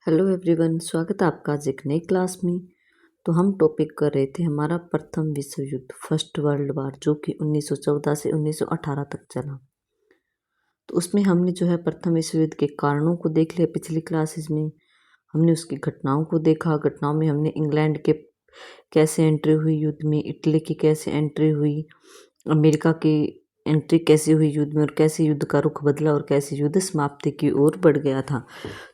Hello everyone, स्वागत है आपका आज एक नई क्लास में। तो हम टॉपिक कर रहे थे हमारा प्रथम विश्व युद्ध, फर्स्ट वर्ल्ड वार, जो कि 1914 से 1918 तक चला। तो उसमें हमने जो है प्रथम विश्व युद्ध के कारणों को देख लिया। पिछली क्लासेस में हमने उसकी घटनाओं को देखा। घटनाओं में हमने इंग्लैंड के कैसे एंट्री हुई युद्ध में, इटली की कैसे एंट्री हुई, अमेरिका की एंट्री कैसे हुई युद्ध में, और कैसे युद्ध का रुख बदला और कैसे युद्ध समाप्ति की ओर बढ़ गया था।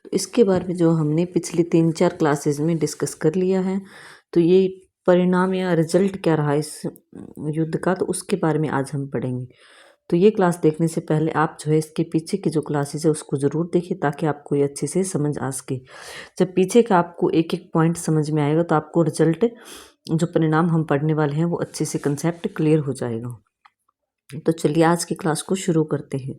तो इसके बारे में जो हमने पिछली 3-4 क्लासेस में डिस्कस कर लिया है। तो ये परिणाम या रिजल्ट क्या रहा इस युद्ध का, तो उसके बारे में आज हम पढ़ेंगे। तो ये क्लास देखने से पहले आप जो है इसके पीछे की जो क्लासेस है उसको ज़रूर देखिए, ताकि आपको ये अच्छे से समझ आ सके। जब पीछे का आपको एक एक पॉइंट समझ में आएगा तो आपको रिजल्ट, जो परिणाम हम पढ़ने वाले हैं, वो अच्छे से कंसेप्ट क्लियर हो जाएगा। तो चलिए आज की क्लास को शुरू करते हैं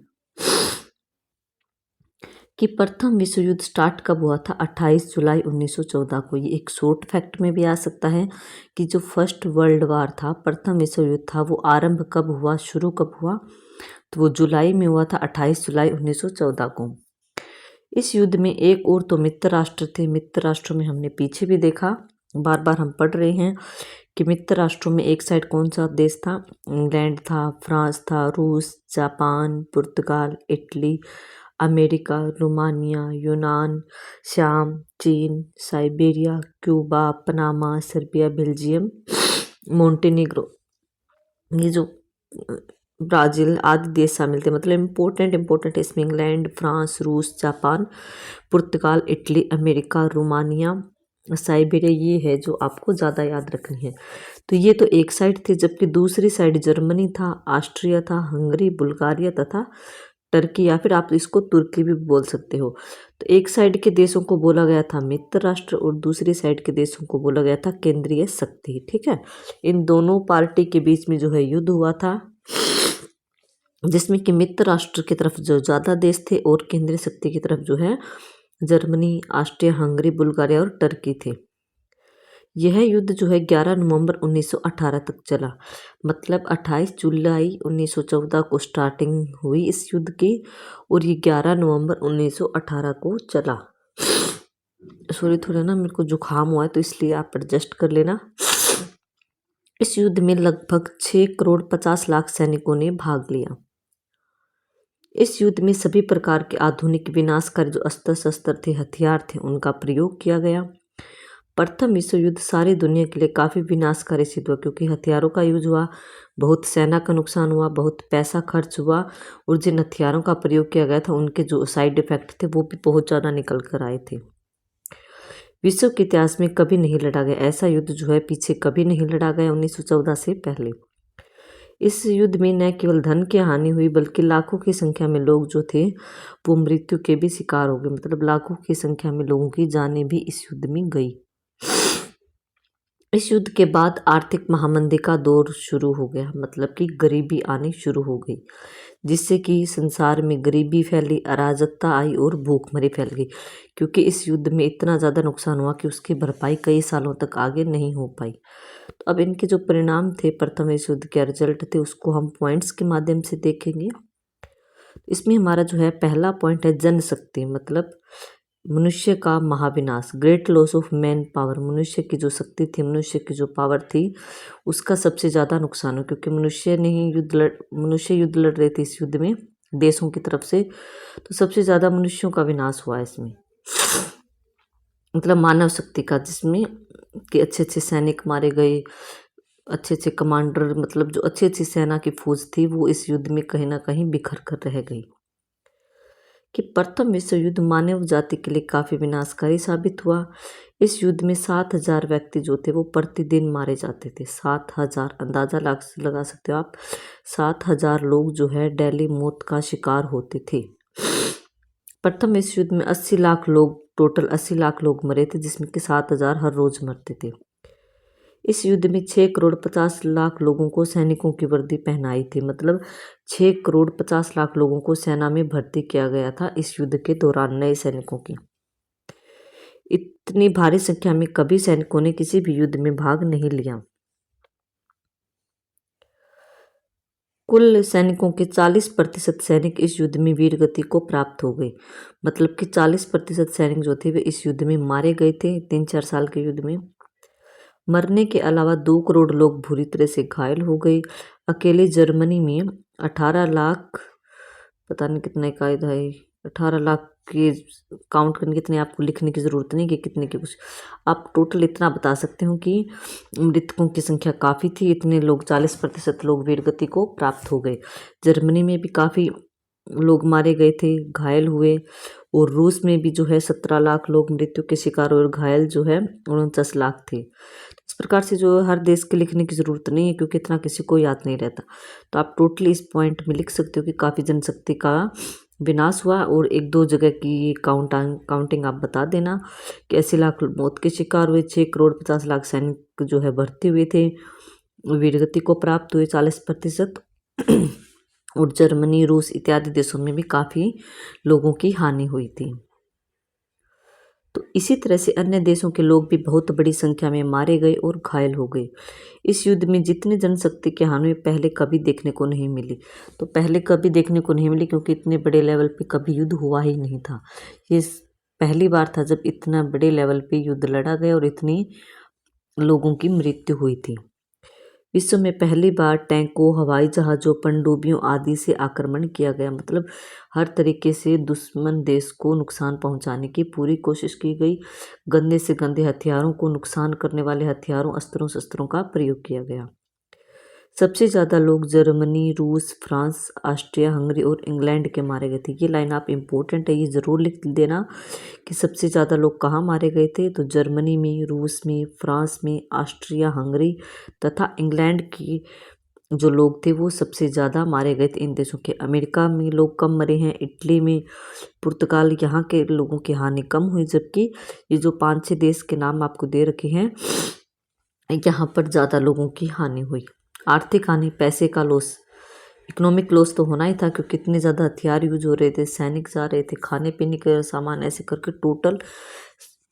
कि प्रथम विश्व युद्ध स्टार्ट कब हुआ था। 28 जुलाई 1914 को। ये एक शॉर्ट फैक्ट में भी आ सकता है कि जो फर्स्ट वर्ल्ड वार था, प्रथम विश्व युद्ध था, वो आरंभ कब हुआ, शुरू कब हुआ, तो वो जुलाई में हुआ था, 28 जुलाई 1914 को। इस युद्ध में एक और तो मित्र राष्ट्र थे। मित्र राष्ट्रों में हमने पीछे भी देखा, बार बार हम पढ़ रहे हैं कि मित्र राष्ट्रों में एक साइड कौन सा देश था, इंग्लैंड था, फ्रांस था, रूस, जापान, पुर्तगाल, इटली, अमेरिका, रोमानिया, यूनान, शाम, चीन, Siberia, Cuba, Panama, Serbia, Belgium, Montenegro, ये जो ब्राज़ील आदि देश शामिल थे। मतलब इम्पोर्टेंट इसमें इंग्लैंड, फ्रांस, रूस, जापान, पुर्तगाल, इटली, अमेरिका, रोमानिया, साइबेरिया, ये है जो आपको ज़्यादा याद रखनी है। तो ये तो एक साइड थी, जबकि दूसरी साइड जर्मनी था, ऑस्ट्रिया था, हंगरी, बुल्गारिया तथा टर्की, या फिर आप इसको तुर्की भी बोल सकते हो। तो एक साइड के देशों को बोला गया था मित्र राष्ट्र और दूसरी साइड के देशों को बोला गया था केंद्रीय शक्ति। ठीक है, इन दोनों पार्टी के बीच में जो है युद्ध हुआ था, जिसमें कि मित्र राष्ट्र की तरफ जो ज़्यादा देश थे और केंद्रीय शक्ति की तरफ जो है जर्मनी, ऑस्ट्रिया, हंगरी, बुल्गारिया और टर्की थे। यह युद्ध जो है 11 नवंबर 1918 तक चला। मतलब 28 जुलाई 1914 को स्टार्टिंग हुई इस युद्ध की, और ये 11 नवंबर 1918 को चला। सॉरी, थोड़ा ना मेरे को जुकाम हुआ है, तो इसलिए आप एडजस्ट कर लेना। इस युद्ध में लगभग 6 करोड़ 50 लाख सैनिकों ने भाग लिया। इस युद्ध में सभी प्रकार के आधुनिक विनाशकारी जो अस्त्र शस्त्र थे, हथियार थे, उनका प्रयोग किया गया। प्रथम विश्व युद्ध सारी दुनिया के लिए काफ़ी विनाशकारी सिद्ध हुआ, क्योंकि हथियारों का यूज हुआ, बहुत सेना का नुकसान हुआ, बहुत पैसा खर्च हुआ, और जिन हथियारों का प्रयोग किया गया था उनके जो साइड इफेक्ट थे वो भी बहुत ज़्यादा निकल कर आए थे। विश्व के इतिहास में कभी नहीं लड़ा गया ऐसा युद्ध जो है पीछे कभी नहीं लड़ा गया 1914 से पहले। इस युद्ध में न केवल धन की हानि हुई, बल्कि लाखों की संख्या में लोग जो थे वो मृत्यु के भी शिकार हो गए। मतलब लाखों की संख्या में लोगों की जानें भी इस युद्ध में गई। इस युद्ध के बाद आर्थिक महामंदी का दौर शुरू हो गया। मतलब कि गरीबी आनी शुरू हो गई, जिससे कि संसार में गरीबी फैली, अराजकता आई और भूखमरी फैल गई। क्योंकि इस युद्ध में इतना ज़्यादा नुकसान हुआ कि उसकी भरपाई कई सालों तक आगे नहीं हो पाई। तो अब इनके जो परिणाम थे, प्रथम विश्व युद्ध के रिजल्ट थे, उसको हम पॉइंट्स के माध्यम से देखेंगे। इसमें हमारा जो है पहला पॉइंट है जनशक्ति। मतलब मनुष्य का महाविनाश, great loss of man power. मनुष्य की जो शक्ति थी, मनुष्य की जो पावर थी, उसका सबसे ज़्यादा नुकसान हो, क्योंकि मनुष्य युद्ध लड़ रहे थे इस युद्ध में देशों की तरफ से। तो सबसे ज़्यादा मनुष्यों का विनाश हुआ इसमें, मतलब मानव शक्ति का, जिसमें कि अच्छे अच्छे सैनिक मारे गए, अच्छे अच्छे कमांडर, मतलब जो अच्छी अच्छी सेना की फौज थी वो इस युद्ध में कहीं ना कहीं बिखर कर रह गई। कि प्रथम विश्व युद्ध मानव जाति के लिए काफ़ी विनाशकारी साबित हुआ। इस युद्ध में 7,000 व्यक्ति जो थे वो प्रतिदिन मारे जाते थे। 7,000, अंदाज़ा लगा सकते हो आप, 7,000 लोग जो है डेली मौत का शिकार होते थे। प्रथम विश्व युद्ध में 80 लाख लोग, टोटल 80 लाख लोग मरे थे, जिसमें कि 7,000 हर रोज मरते थे। इस युद्ध में 6 करोड़ 50 लाख लोगों को सैनिकों की वर्दी पहनाई थी। मतलब 6 करोड़ 50 लाख लोगों को सेना में भर्ती किया गया था इस युद्ध के दौरान, नए सैनिकों की। इतनी भारी संख्या में कभी सैनिकों ने किसी भी युद्ध में भाग नहीं लिया। कुल सैनिकों के 40% सैनिक इस युद्ध में वीर गति को प्राप्त हो गए। मतलब कि 40% सैनिक जो थे वे इस युद्ध में मारे गए थे 3-4 साल के युद्ध में। मरने के अलावा 2 करोड़ लोग बुरी तरह से घायल हो गए। अकेले जर्मनी में 18 लाख, पता नहीं कितने का है, 18 लाख के काउंट करने की, इतने आपको लिखने की ज़रूरत नहीं कि कितने के, कुछ आप टोटल इतना बता सकते हो कि मृतकों की संख्या काफ़ी थी। इतने लोग 40% लोग वीरगति को प्राप्त हो गए। जर्मनी में भी काफ़ी लोग मारे गए थे, घायल हुए। और रूस में भी जो है 17 लाख लोग मृत्यु के शिकार हुए और घायल जो है 49 लाख थे। इस प्रकार से जो हर देश के लिखने की ज़रूरत नहीं है क्योंकि इतना किसी को याद नहीं रहता। तो आप टोटली इस पॉइंट में लिख सकते हो कि काफ़ी जनशक्ति का विनाश हुआ। और 1-2 जगह की काउंटिंग आप बता देना कि 80 लाख मौत के शिकार हुए, 6 करोड़ 50 लाख सैनिक जो है भर्ती हुए थे, वीरगति को प्राप्त हुए 40%। और जर्मनी, रूस इत्यादि देशों में भी काफ़ी लोगों की हानि हुई थी। तो इसी तरह से अन्य देशों के लोग भी बहुत बड़ी संख्या में मारे गए और घायल हो गए। इस युद्ध में जितनी जनशक्ति की हानि पहले कभी देखने को नहीं मिली। तो पहले कभी देखने को नहीं मिली क्योंकि इतने बड़े लेवल पे कभी युद्ध हुआ ही नहीं था। ये पहली बार था जब इतना बड़े लेवल पे युद्ध लड़ा गया और इतनी लोगों की मृत्यु हुई थी। विश्व में पहली बार टैंकों, हवाई जहाज़ों, पनडुब्बियों आदि से आक्रमण किया गया। मतलब हर तरीके से दुश्मन देश को नुकसान पहुंचाने की पूरी कोशिश की गई। गंदे से गंदे हथियारों को, नुकसान करने वाले हथियारों, अस्त्रों शस्त्रों का प्रयोग किया गया। सबसे ज़्यादा लोग जर्मनी, रूस, फ्रांस, ऑस्ट्रिया, हंगरी और इंग्लैंड के मारे गए थे। ये लाइन आप इम्पोर्टेंट है, ये ज़रूर लिख देना कि सबसे ज़्यादा लोग कहाँ मारे गए थे। तो जर्मनी में, रूस में, फ्रांस में, ऑस्ट्रिया, हंगरी तथा इंग्लैंड की जो लोग थे वो सबसे ज़्यादा मारे गए थे इन देशों के। अमेरिका में लोग कम मरे हैं, इटली में, पुर्तगाल, यहाँ के लोगों की हानि कम हुई। जबकि ये जो 5-6 देश के नाम आपको दे रखे हैं यहाँ पर ज़्यादा लोगों की हानि हुई। आर्थिक हानि, पैसे का लॉस, इकोनॉमिक लॉस तो होना ही था क्योंकि इतने ज़्यादा हथियार यूज हो रहे थे, सैनिक जा रहे थे, खाने पीने के सामान, ऐसे करके टोटल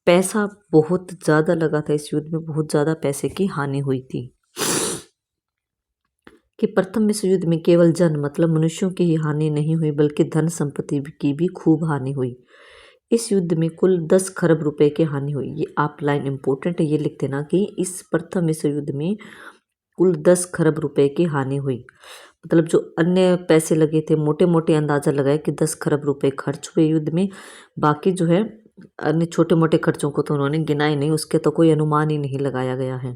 पैसा बहुत ज़्यादा लगा था। इस युद्ध में बहुत ज़्यादा पैसे की हानि हुई थी। कि प्रथम विश्व युद्ध में केवल जन मतलब मनुष्यों की ही हानि नहीं हुई बल्कि धन संपत्ति की भी खूब हानि हुई। इस युद्ध में कुल 10 खरब रुपए की हानि हुई। ये आप लाइन इम्पोर्टेंट है, ये लिख देना कि इस प्रथम विश्व युद्ध में कुल 10 खरब रुपए की हानि हुई। मतलब जो अन्य पैसे लगे थे, मोटे मोटे अंदाजा लगाए कि 10 खरब रुपए खर्च हुए युद्ध में। बाकी जो है अन्य छोटे मोटे खर्चों को तो उन्होंने गिना ही नहीं, उसके तो कोई अनुमान ही नहीं लगाया गया है।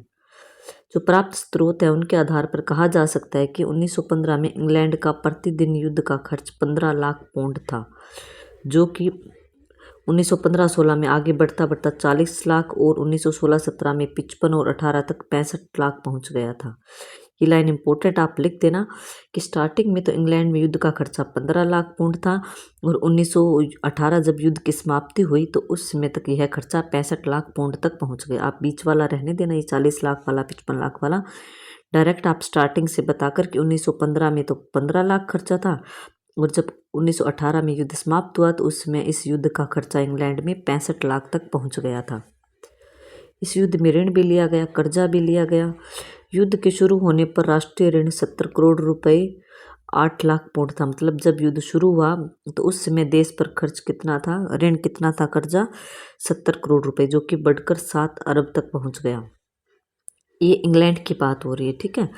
जो प्राप्त स्रोत है उनके आधार पर कहा जा सकता है कि 1915 में इंग्लैंड का प्रतिदिन युद्ध का खर्च 15 लाख पौंड था, जो कि 1915-16 में आगे बढ़ता बढ़ता 40 लाख और 1916-17 में 55 और 18 तक 65 लाख पहुंच गया था। ये लाइन इंपॉर्टेंट आप लिख देना कि स्टार्टिंग में तो इंग्लैंड में युद्ध का खर्चा 15 लाख पौंड था और 1918 जब युद्ध की समाप्ति हुई तो उस समय तक यह खर्चा 65 लाख पौंड तक पहुंच गया। आप बीच वाला रहने देना, ये 40 लाख वाला, 55 लाख वाला डायरेक्ट आप स्टार्टिंग से बताकर कि 1915 में तो 15 लाख खर्चा था और जब 1918 में युद्ध समाप्त हुआ तो उस समय इस युद्ध का खर्चा इंग्लैंड में 65 लाख तक पहुंच गया था। इस युद्ध में ऋण भी लिया गया, कर्जा भी लिया गया। युद्ध के शुरू होने पर राष्ट्रीय ऋण 70 करोड़ रुपए 8 लाख पौंड था। मतलब जब युद्ध शुरू हुआ तो उस समय देश पर खर्च कितना था, ऋण कितना था, कर्जा 70 करोड़ रुपए, जो कि बढ़कर 7 अरब तक पहुंच गया। ये इंग्लैंड की बात हो रही है, ठीक है।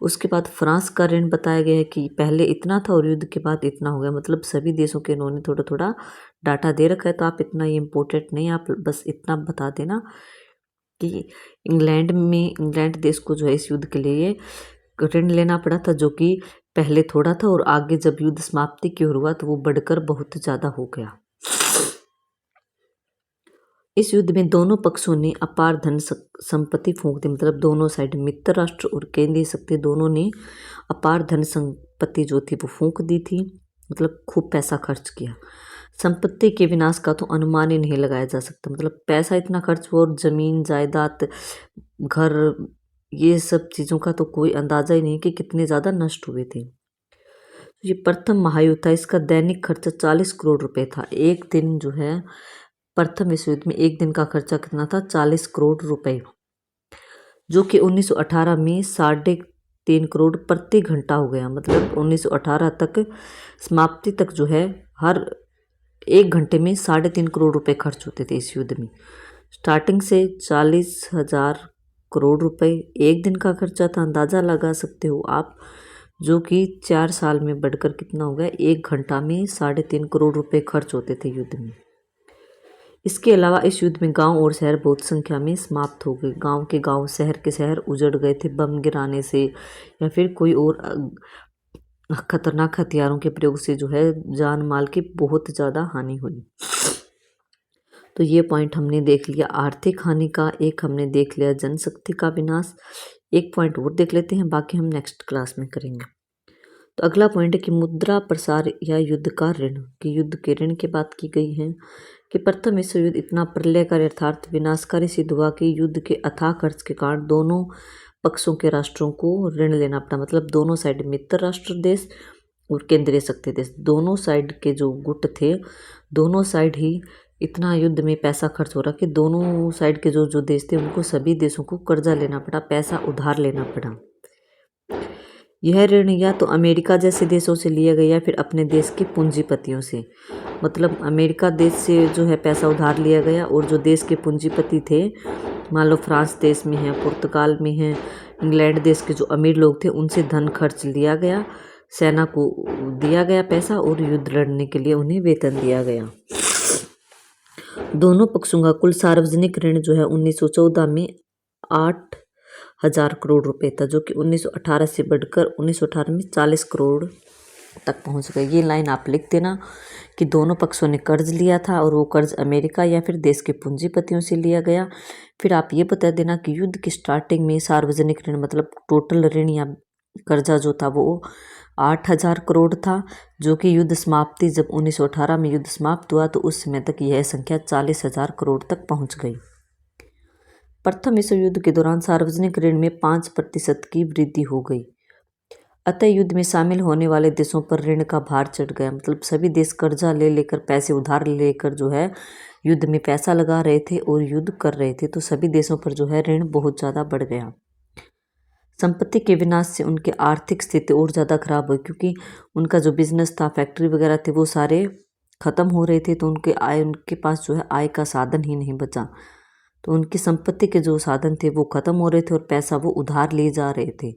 उसके बाद फ्रांस का ऋण बताया गया है कि पहले इतना था और युद्ध के बाद इतना हो गया। मतलब सभी देशों के इन्होंने थोड़ा थोड़ा डाटा दे रखा है, तो आप इतना ये इम्पोर्टेंट नहीं, आप बस इतना बता देना कि इंग्लैंड देश को जो है इस युद्ध के लिए ऋण लेना पड़ा था, जो कि पहले थोड़ा था और आगे जब युद्ध समाप्ति की ओर हुआ तो वो बढ़कर बहुत ज़्यादा हो गया। इस युद्ध में दोनों पक्षों ने अपार धन संपत्ति फूंक दी। मतलब दोनों साइड, मित्र राष्ट्र और केंद्रीय शक्ति दोनों ने अपार धन संपत्ति जो थी वो फूंक दी थी। मतलब खूब पैसा खर्च किया। संपत्ति के विनाश का तो अनुमान ही नहीं लगाया जा सकता। मतलब पैसा इतना खर्च हुआ और जमीन, जायदाद, घर, ये सब चीज़ों का तो कोई अंदाजा ही नहीं कि कितने ज़्यादा नष्ट हुए थे। ये प्रथम महायुद्ध था, इसका दैनिक खर्चा 40 करोड़ रुपए था। एक दिन जो है प्रथम विश्व युद्ध में एक दिन का खर्चा कितना था, 40 करोड़ रुपए, जो कि 1918 में 3 करोड़ प्रति घंटा हो गया। मतलब 1918 तक समाप्ति तक जो है हर 1 घंटे में 3.5 करोड़ रुपए खर्च होते थे इस युद्ध में। स्टार्टिंग से 40,000 करोड़ रुपए एक दिन का खर्चा था, अंदाज़ा लगा सकते हो आप, जो कि 4 साल में बढ़कर कितना हो गया, 1 घंटा में 3.5 करोड़ रुपए खर्च होते थे युद्ध में। इसके अलावा इस युद्ध में गांव और शहर बहुत संख्या में समाप्त हो गए। गांव के गांव, शहर के शहर उजड़ गए थे बम गिराने से या फिर कोई और खतरनाक हथियारों के प्रयोग से जो है जान माल की बहुत ज़्यादा हानि हुई। तो ये पॉइंट हमने देख लिया आर्थिक हानि का, एक हमने देख लिया जनशक्ति का विनाश। एक पॉइंट और देख लेते हैं, बाकी हम नेक्स्ट क्लास में करेंगे। तो अगला पॉइंट है कि मुद्रा प्रसार या युद्ध का ऋण, कि युद्ध के ऋण की बात की गई है कि प्रथम विश्व युद्ध इतना प्रलयकारी अर्थात विनाशकारी सिद्ध हुआ कि युद्ध के अथाह खर्च के कारण दोनों पक्षों के राष्ट्रों को ऋण लेना पड़ा। मतलब दोनों साइड, मित्र राष्ट्र देश और केंद्रीय शक्ति देश, दोनों साइड के जो गुट थे, दोनों साइड ही इतना युद्ध में पैसा खर्च हो रहा कि दोनों साइड के जो देश थे उनको सभी देशों को कर्जा लेना पड़ा, पैसा उधार लेना पड़ा। यह ऋण या तो अमेरिका जैसे देशों से लिया गया या फिर अपने देश के पूंजीपतियों से। मतलब अमेरिका देश से जो है पैसा उधार लिया गया और जो देश के पूंजीपति थे, मान लो फ्रांस देश में है, पुर्तगाल में है, इंग्लैंड देश के जो अमीर लोग थे उनसे धन खर्च लिया गया, सेना को दिया गया पैसा और युद्ध लड़ने के लिए उन्हें वेतन दिया गया। दोनों पक्षों का कुल सार्वजनिक ऋण जो है 1914 में 8,000 करोड़ रुपए था, जो कि 1918 से बढ़कर 1918 में 40 करोड़ तक पहुंच गए। ये लाइन आप लिख देना कि दोनों पक्षों ने कर्ज लिया था और वो कर्ज अमेरिका या फिर देश के पूंजीपतियों से लिया गया। फिर आप ये बता देना कि युद्ध की स्टार्टिंग में सार्वजनिक ऋण मतलब टोटल ऋण या कर्जा जो था वो 8,000 करोड़ था, जो कि युद्ध समाप्ति जब 1918 में युद्ध समाप्त हुआ तो उस समय तक यह संख्या 40,000 करोड़ तक पहुंच गई। प्रथम विश्व युद्ध के दौरान सार्वजनिक ऋण में 5% की वृद्धि हो गई। अतः युद्ध में शामिल होने वाले देशों पर ऋण का भार चढ़ गया। मतलब सभी देश कर्जा ले लेकर, पैसे उधार लेकर जो है युद्ध में पैसा लगा रहे थे और युद्ध कर रहे थे, तो सभी देशों पर जो है ऋण बहुत ज़्यादा बढ़ गया। संपत्ति के विनाश से उनकी आर्थिक स्थिति और ज़्यादा खराब हुई, क्योंकि उनका जो बिजनेस था, फैक्ट्री वगैरह थे, वो सारे ख़त्म हो रहे थे, तो उनके पास जो है आय का साधन ही नहीं बचा। तो उनकी संपत्ति के जो साधन थे वो ख़त्म हो रहे थे और पैसा वो उधार ले जा रहे थे।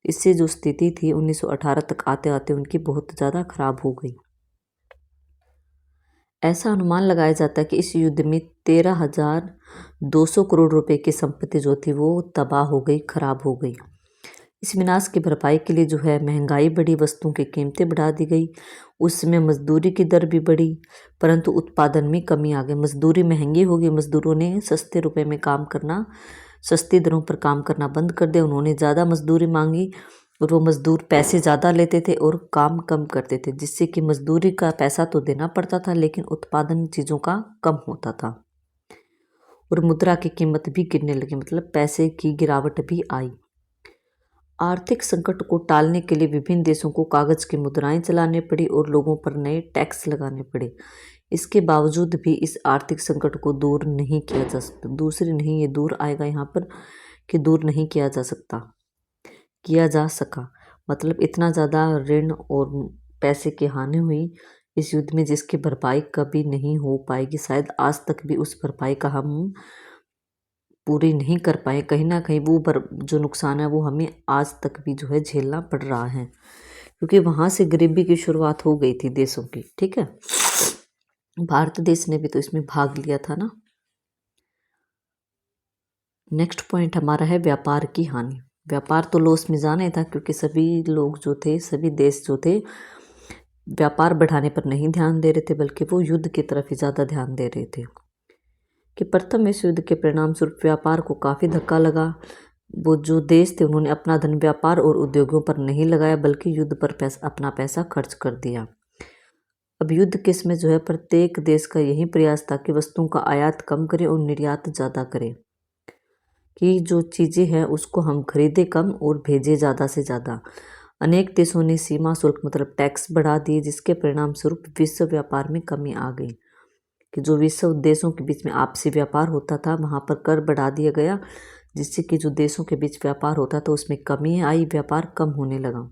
इससे जो स्थिति थी 1918 तक आते आते उनकी बहुत ज़्यादा खराब हो गई। ऐसा अनुमान लगाया जाता है कि इस युद्ध में 13,200 करोड़ रुपए की संपत्ति जो थी वो तबाह हो गई, खराब हो गई। इस विनाश की भरपाई के लिए जो है महंगाई बढ़ी, वस्तुओं की कीमतें बढ़ा दी गई। उस समय मजदूरी की दर भी बढ़ी, परंतु उत्पादन में कमी आ गई। मजदूरी महंगी हो गई, मजदूरों ने सस्ते रुपए में काम करना, सस्ती दरों पर काम करना बंद कर दिया। उन्होंने ज़्यादा मजदूरी मांगी और वो मजदूर पैसे ज़्यादा लेते थे और काम कम करते थे, जिससे कि मजदूरी का पैसा तो देना पड़ता था लेकिन उत्पादन चीज़ों का कम होता था और मुद्रा की कीमत भी गिरने लगी। मतलब पैसे की गिरावट भी आई। आर्थिक संकट को टालने के लिए विभिन्न देशों को कागज की मुद्राएं चलाने पड़ी और लोगों पर नए टैक्स लगाने पड़े। इसके बावजूद भी इस आर्थिक संकट को दूर नहीं किया जा सकता। दूसरी नहीं, ये दूर आएगा यहाँ पर कि दूर नहीं किया जा सकता, किया जा सका। मतलब इतना ज़्यादा ऋण और पैसे की हानि हुई इस युद्ध में, जिसकी भरपाई कभी नहीं हो पाएगी। शायद आज तक भी उस भरपाई का हम पूरी नहीं कर पाए। कहीं ना कहीं वो जो नुकसान है वो हमें आज तक भी जो है झेलना पड़ रहा है, क्योंकि वहाँ से गरीबी की शुरुआत हो गई थी देशों की। ठीक है, भारत देश ने भी तो इसमें भाग लिया था ना। नेक्स्ट पॉइंट हमारा है व्यापार की हानि। व्यापार तो लॉस में जाना ही था, क्योंकि सभी लोग जो थे, सभी देश जो थे व्यापार बढ़ाने पर नहीं ध्यान दे रहे थे, बल्कि वो युद्ध की तरफ ही ज़्यादा ध्यान दे रहे थे। कि प्रथम विश्व युद्ध के परिणाम स्वरूप व्यापार को काफ़ी धक्का लगा। वो जो देश थे उन्होंने अपना धन व्यापार और उद्योगों पर नहीं लगाया, बल्कि युद्ध पर अपना पैसा खर्च कर दिया। अब युद्ध के समय जो है प्रत्येक देश का यही प्रयास था कि वस्तुओं का आयात कम करे और निर्यात ज़्यादा करे, कि जो चीज़ें हैं उसको हम खरीदें कम और भेजें ज़्यादा से ज़्यादा। अनेक देशों ने सीमा शुल्क मतलब टैक्स बढ़ा दिए, जिसके परिणाम स्वरूप विश्व व्यापार में कमी आ गई। कि जो विश्व देशों के बीच में आपसी व्यापार होता था वहाँ पर कर बढ़ा दिया गया, जिससे कि जो देशों के बीच व्यापार होता था उसमें कमी आई, व्यापार कम होने लगा।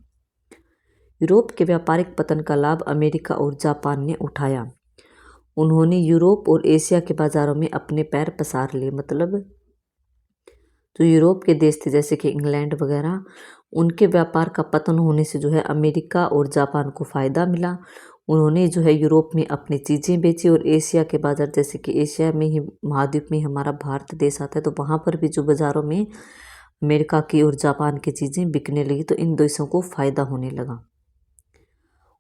यूरोप के व्यापारिक पतन का लाभ अमेरिका और जापान ने उठाया। उन्होंने यूरोप और एशिया के बाजारों में अपने पैर पसार लिए। मतलब जो यूरोप के देश थे जैसे कि इंग्लैंड वगैरह, उनके व्यापार का पतन होने से जो है अमेरिका और जापान को फ़ायदा मिला। उन्होंने जो है यूरोप में अपनी चीज़ें बेची और एशिया के बाज़ार, जैसे कि एशिया में ही महाद्वीप में हमारा भारत देश आता है, तो वहाँ पर भी जो बाज़ारों में अमेरिका की और जापान की चीज़ें बिकने लगी, तो इन देशों को फ़ायदा होने लगा।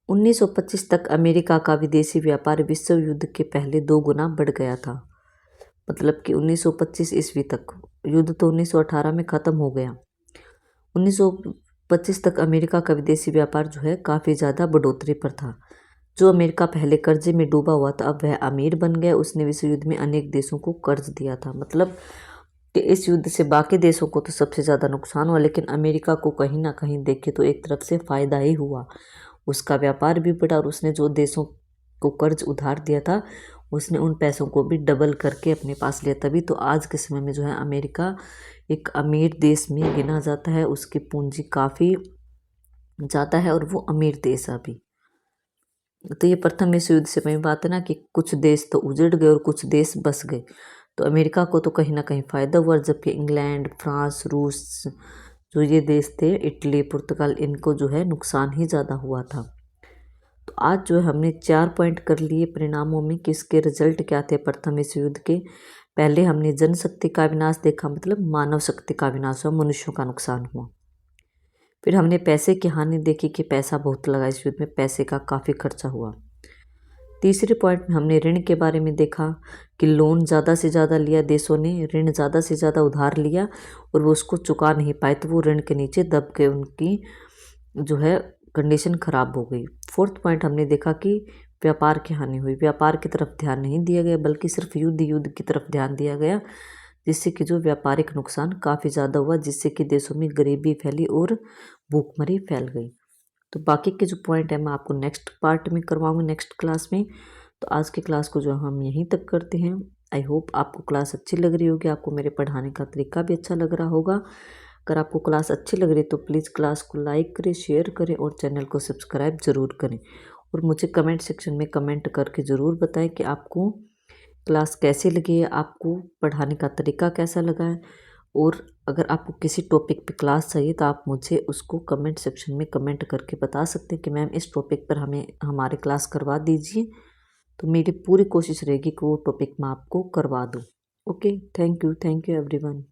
1925 तक अमेरिका का विदेशी व्यापार विश्व युद्ध के पहले 2 गुना बढ़ गया था। मतलब कि 1925 ईस्वी तक, युद्ध तो 1918 में ख़त्म हो गया। 1925 तक अमेरिका का विदेशी व्यापार जो है काफ़ी ज़्यादा बढ़ोतरी पर था। जो अमेरिका पहले कर्जे में डूबा हुआ था, अब वह अमीर बन गया। उसने विश्व युद्ध में अनेक देशों को कर्ज दिया था। मतलब कि इस युद्ध से बाकी देशों को तो सबसे ज़्यादा नुकसान हुआ, लेकिन अमेरिका को कहीं ना कहीं देखे तो एक तरफ से फ़ायदा ही हुआ। उसका व्यापार भी बढ़ा और उसने जो देशों को कर्ज उधार दिया था उसने उन पैसों को भी डबल करके अपने पास लिया। तभी तो आज के समय में जो है अमेरिका एक अमीर देश में गिना जाता है। उसकी पूंजी काफ़ी ज़्यादा है और वो अमीर देश है अभी। तो ये प्रथम विश्व युद्ध से पहले बात है ना कि कुछ देश तो उजड़ गए और कुछ देश बस गए। तो अमेरिका को तो कहीं ना कहीं फ़ायदा हुआ, जबकि इंग्लैंड, फ्रांस, रूस, जो ये देश थे, इटली, पुर्तगाल, इनको जो है नुकसान ही ज़्यादा हुआ था। तो आज जो है हमने 4 पॉइंट कर लिए परिणामों में कि इसके रिजल्ट क्या थे प्रथम विश्व युद्ध के। पहले हमने जनशक्ति का विनाश देखा, मतलब मानव शक्ति का विनाश हुआ, मनुष्यों का नुकसान हुआ। फिर हमने पैसे की हानि देखी कि पैसा बहुत लगा इस युद्ध में, पैसे का काफ़ी खर्चा हुआ। तीसरे पॉइंट में हमने ऋण के बारे में देखा कि लोन ज़्यादा से ज़्यादा लिया, देशों ने ऋण ज़्यादा से ज़्यादा उधार लिया और वो उसको चुका नहीं पाए, तो वो ऋण के नीचे दब गए, उनकी जो है कंडीशन खराब हो गई। फोर्थ पॉइंट हमने देखा कि व्यापार की हानि हुई। व्यापार की तरफ ध्यान नहीं दिया गया, बल्कि सिर्फ युद्ध की तरफ ध्यान दिया गया, जिससे कि जो व्यापारिक नुकसान काफ़ी ज़्यादा हुआ, जिससे कि देशों में गरीबी फैली और भूखमरी फैल गई। तो बाकी के जो पॉइंट है मैं आपको नेक्स्ट पार्ट में करवाऊंगी, नेक्स्ट क्लास में। तो आज की क्लास को जो हम यहीं तक करते हैं। आई होप आपको क्लास अच्छी लग रही होगी, आपको मेरे पढ़ाने का तरीका भी अच्छा लग रहा होगा। अगर आपको क्लास अच्छी लग रही है तो प्लीज़ क्लास को लाइक करें, शेयर करें और चैनल को सब्सक्राइब ज़रूर करें। और मुझे कमेंट सेक्शन में कमेंट करके ज़रूर बताएं कि आपको क्लास कैसी लगी है, आपको पढ़ाने का तरीका कैसा लगा है। और अगर आपको किसी टॉपिक पे क्लास चाहिए तो आप मुझे उसको कमेंट सेक्शन में कमेंट करके बता सकते हैं कि मैम इस टॉपिक पर हमें हमारी क्लास करवा दीजिए। तो मेरी पूरी कोशिश रहेगी कि वो टॉपिक मैं आपको करवा दूँ। Okay, thank you everyone.